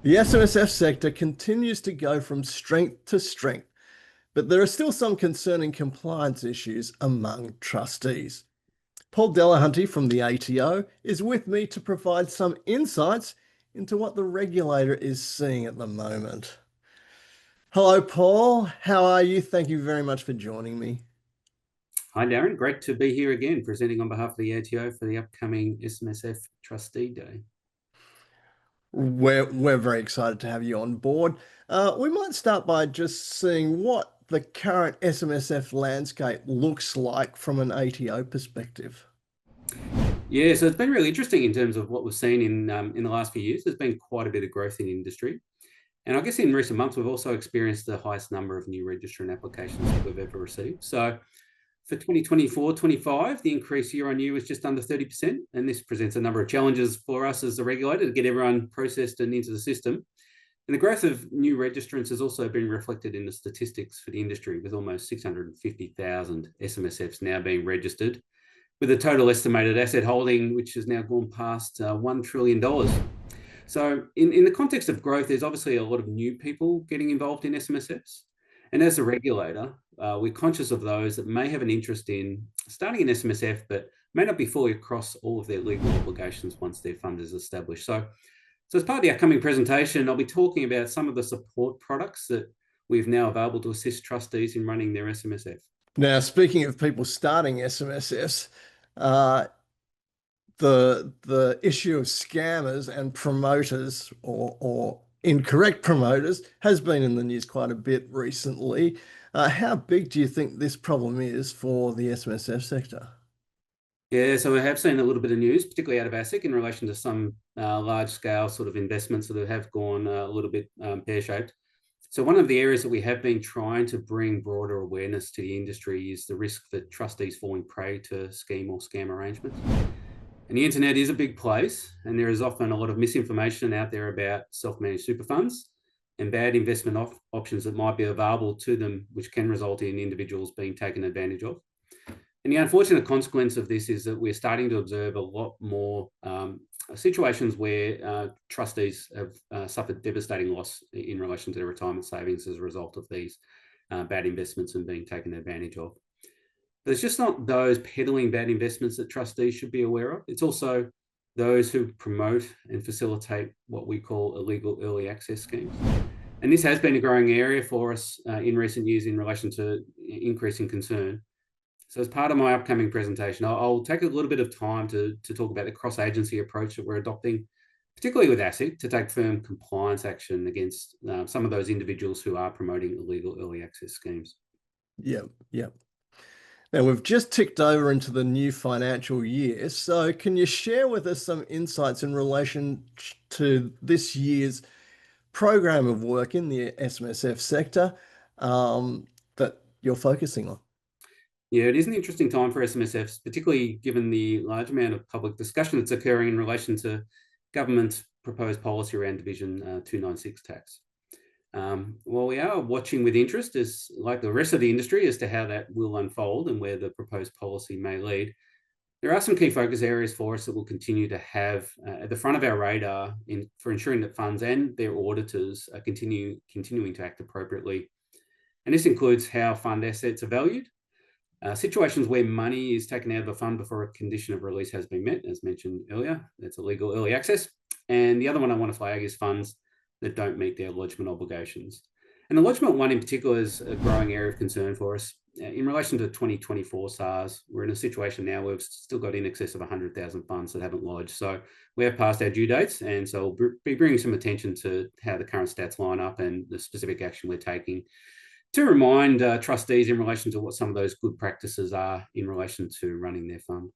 The SMSF sector continues to go from strength to strength, but there are still some concerning compliance issues among trustees. Paul Delahunty from the ATO is with me to provide some insights into what the regulator is seeing at the moment. Hello, Paul. How are you? Thank you very much for joining me. Hi, Darren. Great to be here again, presenting on behalf of the ATO for the upcoming SMSF Trustee Day. We're very excited to have you on board. We might start by just seeing what the current SMSF landscape looks like from an ATO perspective. Yeah, so it's been really interesting in terms of what we've seen in the last few years. There's been quite a bit of growth in the industry. And I guess in recent months, we've also experienced the highest number of new registrant applications that we've ever received. So for 2024-25, the increase year on year was just under 30%. And this presents a number of challenges for us as the regulator to get everyone processed and into the system. And the growth of new registrants has also been reflected in the statistics for the industry, with almost 650,000 SMSFs now being registered, with a total estimated asset holding which has now gone past $1 trillion. So in the context of growth, there's obviously a lot of new people getting involved in SMSFs. And as a regulator, we're conscious of those that may have an interest in starting an SMSF, but may not be fully across all of their legal obligations once their fund is established. So as part of the upcoming presentation, I'll be talking about some of the support products that we've now available to assist trustees in running their SMSF. Now, speaking of people starting SMSFs, the issue of scammers and promoters or incorrect promoters has been in the news quite a bit recently. How big do you think this problem is for the SMSF sector? Yeah, so we have seen a little bit of news, particularly out of ASIC, in relation to some large-scale sort of investments that have gone a little bit pear-shaped. So one of the areas that we have been trying to bring broader awareness to the industry is the risk that trustees falling prey to scheme or scam arrangements. And the internet is a big place, and there is often a lot of misinformation out there about self-managed super funds and bad investment options that might be available to them, which can result in individuals being taken advantage of. And the unfortunate consequence of this is that we're starting to observe a lot more situations where trustees have suffered devastating loss in relation to their retirement savings as a result of these bad investments and being taken advantage of. But it's just not those peddling bad investments that trustees should be aware of. It's also those who promote and facilitate what we call illegal early access schemes. And this has been a growing area for us in recent years in relation to increasing concern. So as part of my upcoming presentation, I'll take a little bit of time to talk about the cross-agency approach that we're adopting, particularly with ASIC, to take firm compliance action against some of those individuals who are promoting illegal early access schemes. Yep. Now, we've just ticked over into the new financial year. So can you share with us some insights in relation to this year's program of work in the SMSF sector that you're focusing on? Yeah, it is an interesting time for SMSFs, particularly given the large amount of public discussion that's occurring in relation to government's proposed policy around Division 296 tax. While we are watching with interest, as like the rest of the industry, as to how that will unfold and where the proposed policy may lead, there are some key focus areas for us that we'll continue to have at the front of our radar for ensuring that funds and their auditors are continuing to act appropriately. And this includes how fund assets are valued, situations where money is taken out of a fund before a condition of release has been met, as mentioned earlier. That's illegal early access. And the other one I want to flag is funds that don't meet their lodgement obligations. And the lodgement one in particular is a growing area of concern for us. In relation to 2024 SARS, we're in a situation now where we've still got in excess of 100,000 funds that haven't lodged. So we have passed our due dates, and so we'll be bringing some attention to how the current stats line up and the specific action we're taking to remind trustees in relation to what some of those good practices are in relation to running their fund.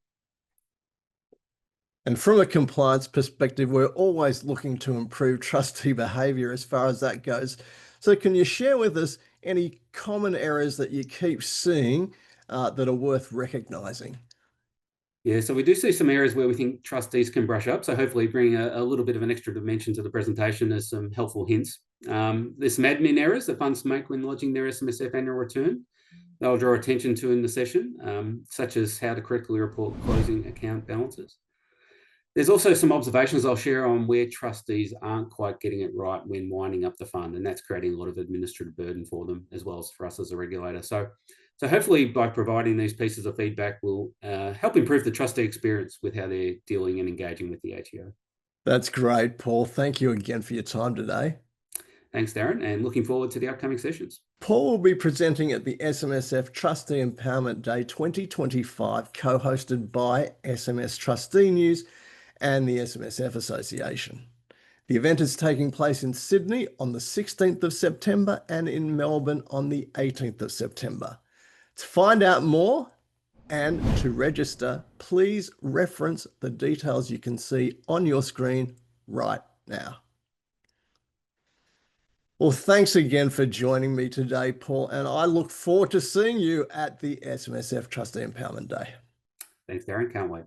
And from a compliance perspective, we're always looking to improve trustee behavior as far as that goes. So can you share with us any common areas that you keep seeing that are worth recognizing? Yeah, so we do see some areas where we think trustees can brush up. So hopefully bring a little bit of an extra dimension to the presentation as some helpful hints. There's some admin errors that funds make when lodging their SMSF annual return. They'll draw attention to in the session, such as how to correctly report closing account balances. There's also some observations I'll share on where trustees aren't quite getting it right when winding up the fund, and that's creating a lot of administrative burden for them as well as for us as a regulator. So hopefully by providing these pieces of feedback will help improve the trustee experience with how they're dealing and engaging with the ATO. That's great, Paul. Thank you again for your time today. Thanks, Darren, and looking forward to the upcoming sessions. Paul will be presenting at the SMSF Trustee Empowerment Day 2025, co-hosted by SMS Trustee News and the SMSF Association. The event is taking place in Sydney on the 16th of September and in Melbourne on the 18th of September. To find out more and to register, please reference the details you can see on your screen right now. Well, thanks again for joining me today, Paul, and I look forward to seeing you at the SMSF Trustee Empowerment Day. Thanks, Darren. Can't wait.